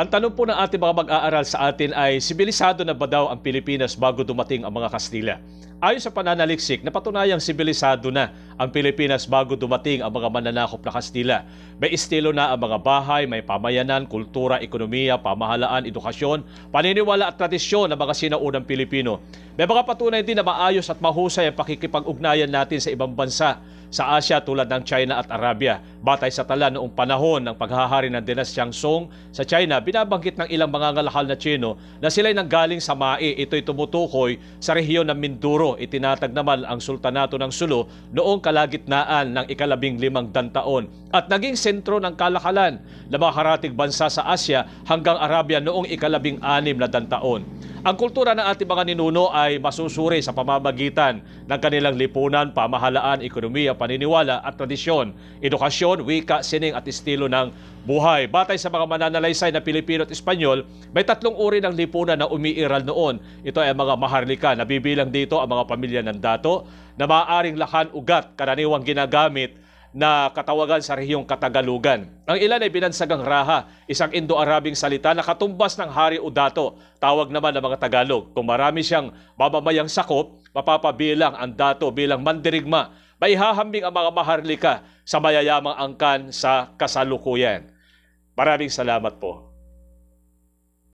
Ang tanong po ng ating mga mag-aaral sa atin ay, sibilisado na ba daw ang Pilipinas bago dumating ang mga Kastila? Ayon sa pananaliksik, napatunayang sibilisado na ang Pilipinas bago dumating ang mga mananakop na Kastila. May estilo na ang mga bahay, may pamayanan, kultura, ekonomiya, pamahalaan, edukasyon, paniniwala at tradisyon ng mga sinaunang Pilipino. May mga patunay din na maayos at mahusay ang pakikipag-ugnayan natin sa ibang bansa sa Asia tulad ng China at Arabia. Batay sa tala noong panahon ng paghahari ng dinastyang Song sa China, binabanggit ng ilang mangangalahal na Tsino na sila'y nanggaling sa Mai. Ito'y tumutukoy sa rehiyon ng Mindoro. Itinatag naman ang Sultanato ng Sulu noong kalagitnaan ng ika-15 taon at naging sentro ng kalakalan ng mga karatig bansa sa Asia hanggang Arabia noong ika-16 taon. Ang kultura ng ating mga ninuno ay masusuri sa pamamagitan ng kanilang lipunan, pamahalaan, ekonomiya, paniniwala at tradisyon, edukasyon, wika, sining at estilo ng buhay. Batay sa mga mananalaysay na Pilipino at Espanyol, may 3 uri ng lipunan na umiiral noon. Ito ay mga maharlika. Nabibilang dito ang mga pamilya ng dato na maaaring lakan ugat, karaniwang ginagamit na katawagan sa rehiyong Katagalugan. Ang ilan ay binansagang raha, isang Indo-Arabing salita na katumbas ng hari o dato, tawag naman ng mga Tagalog. Kung marami siyang mamamayang sakop, mapapabilang ang dato bilang mandirigma. Maihahambing ang mga maharlika sa mayayamang angkan sa kasalukuyan. Maraming salamat po.